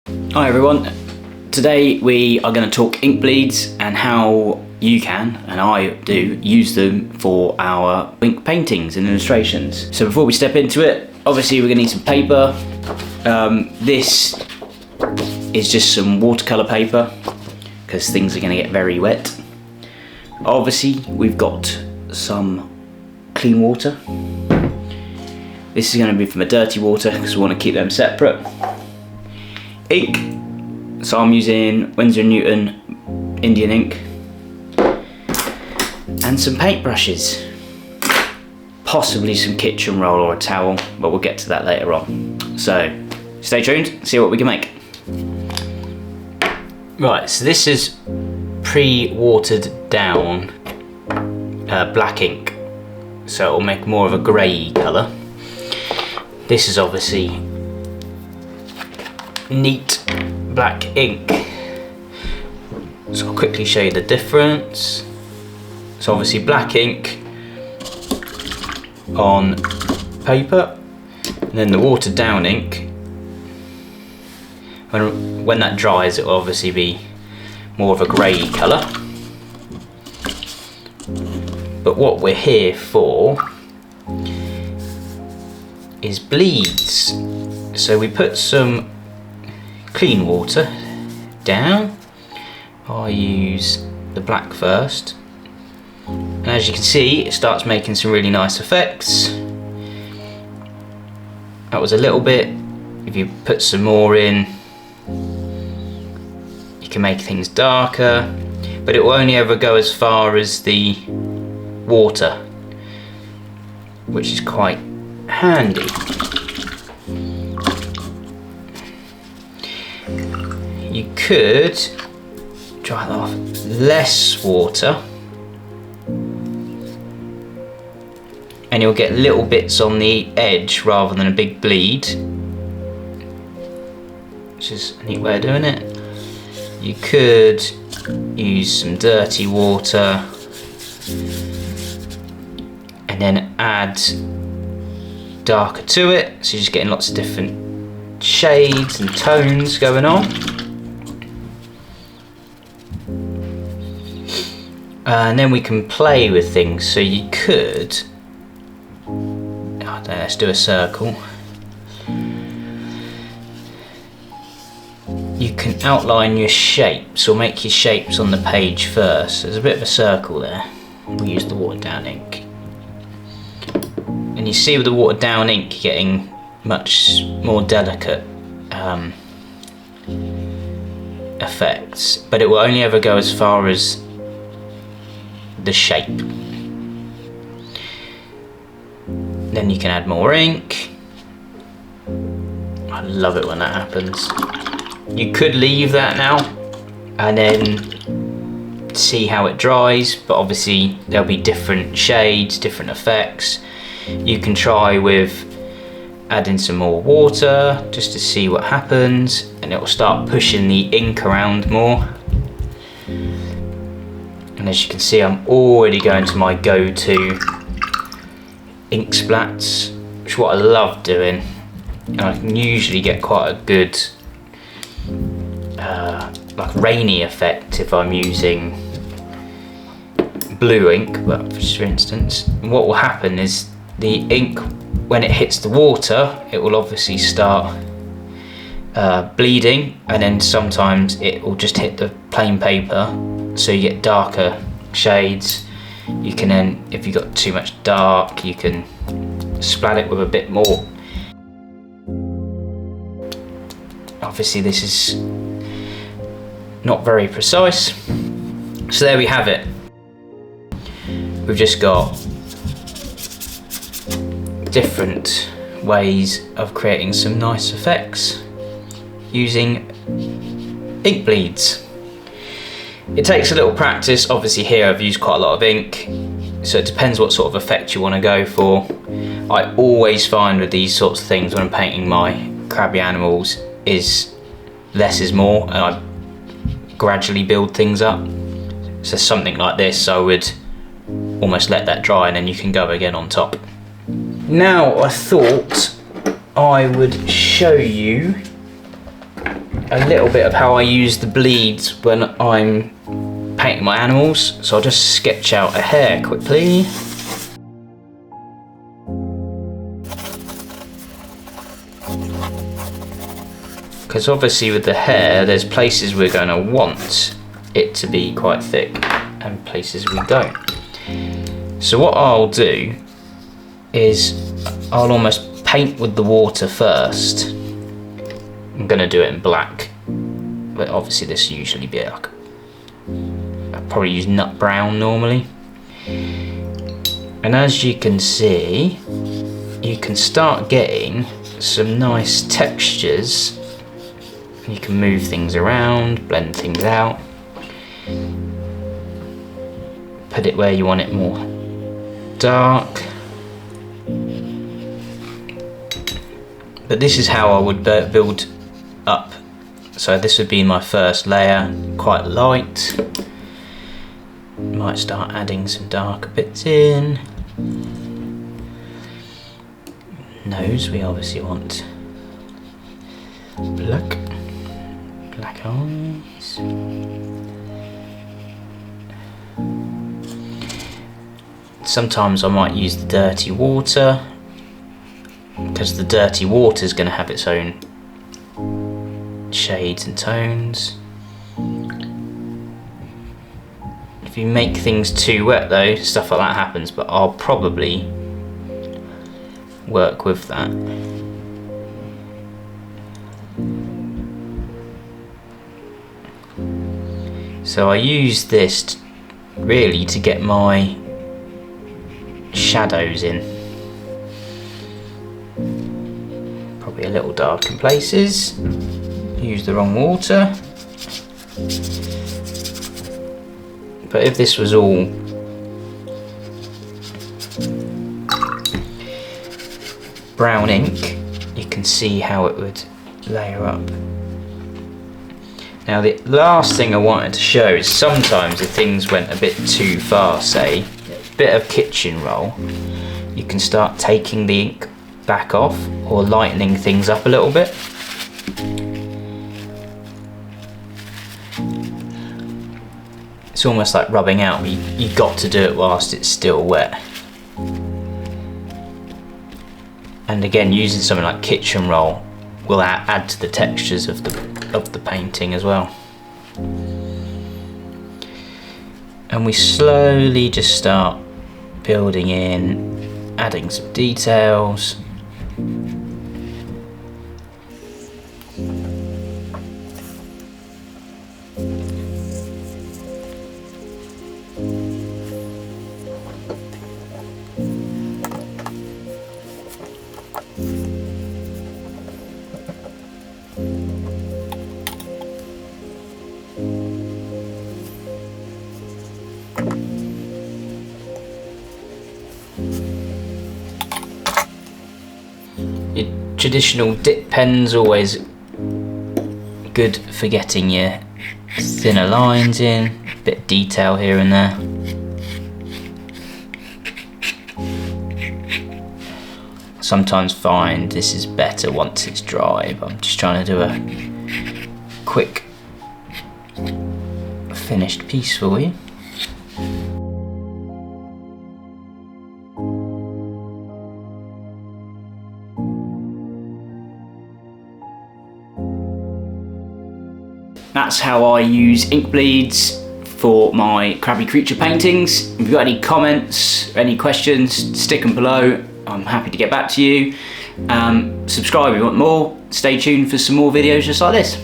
Hi everyone, today we are going to talk ink bleeds and how you can, and I do, use them for our ink paintings and illustrations. So before we step into it, obviously we're going to need some paper. This is just some watercolour paper because things are going to get very wet. Obviously we've got some clean water. This is going to be from a dirty water because we want to keep them separate. Ink, so I'm using Winsor & Newton Indian ink, and some paintbrushes, possibly some kitchen roll or a towel, but we'll get to that later on. So stay tuned, see what we can make. Right, so this is pre-watered down black ink, so it'll make more of a grey colour. This is obviously neat black ink, so I'll quickly show you the difference. So obviously black ink on paper, and then the watered down ink, when that dries it will obviously be more of a grey colour. But what we're here for is bleeds. So we put some clean water down. I use the black first, and as you can see it starts making some really nice effects. That was a little bit. If you put some more in, you can make things darker, but it will only ever go as far as the water, which is quite handy. You could dry that off less water, and you'll get little bits on the edge rather than a big bleed, which is a neat way of doing it. You could use some dirty water and then add darker to it, so you're just getting lots of different shades and tones going on. And then we can play with things, so you could, I don't know, let's do a circle. You can outline your shapes, or make your shapes on the page first. There's a bit of a circle there. We'll use the watered down ink. And you see with the watered down ink you're getting much more delicate effects, but it will only ever go as far as the shape. Then you can add more ink. I love it when that happens. You could leave that now and then see how it dries, but obviously there'll be different shades, different effects. You can try with adding some more water just to see what happens, and it will start pushing the ink around more. And as you can see, I'm already going to my go-to ink splats, which is what I love doing. And I can usually get quite a good like rainy effect if I'm using blue ink, but for instance. And what will happen is the ink, when it hits the water, it will obviously start bleeding, and then sometimes it will just hit the plain paper, so you get darker shades. You can then, if you've got too much dark, you can splat it with a bit more. Obviously this is not very precise, so there we have it. We've just got different ways of creating some nice effects using ink bleeds. It takes a little practice. Obviously here I've used quite a lot of ink, so it depends what sort of effect you want to go for. I always find with these sorts of things when I'm painting my crabby animals is less is more, and I gradually build things up. So something like this, I would almost let that dry and then you can go again on top. Now I thought I would show you a little bit of how I use the bleeds when I'm painting my animals. So I'll just sketch out a hare quickly. Because obviously with the hare, there's places we're going to want it to be quite thick and places we don't. So what I'll do is I'll almost paint with the water first. I'm going to do it in black, but obviously this will usually be like, I'll probably use nut brown normally. And as you can see, you can start getting some nice textures. You can move things around, blend things out, put it where you want it more dark. But this is how I would build up. So this would be my first layer, quite light. Might start adding some darker bits in. Nose, we obviously want black eyes. Sometimes I might use the dirty water, because the dirty water is going to have its own shades and tones. If you make things too wet though, stuff like that happens, but I'll probably work with that. So I use this really to get my shadows in. Probably a little dark in places. Use the wrong water. But if this was all brown ink, you can see how it would layer up. Now the last thing I wanted to show is sometimes if things went a bit too far, say a bit of kitchen roll, you can start taking the ink back off or lightening things up a little bit. It's almost like rubbing out, but you've got to do it whilst it's still wet. And again, using something like kitchen roll will add to the textures of the painting as well. And we slowly just start building in, adding some details. Your traditional dip pen's always good for getting your thinner lines in, a bit of detail here and there. Sometimes find this is better once it's dry, but I'm just trying to do a quick finished piece for you. That's how I use ink bleeds for my Crabby Creature paintings. If you've got any comments, any questions, stick them below. I'm happy to get back to you. Subscribe if you want more. Stay tuned for some more videos just like this.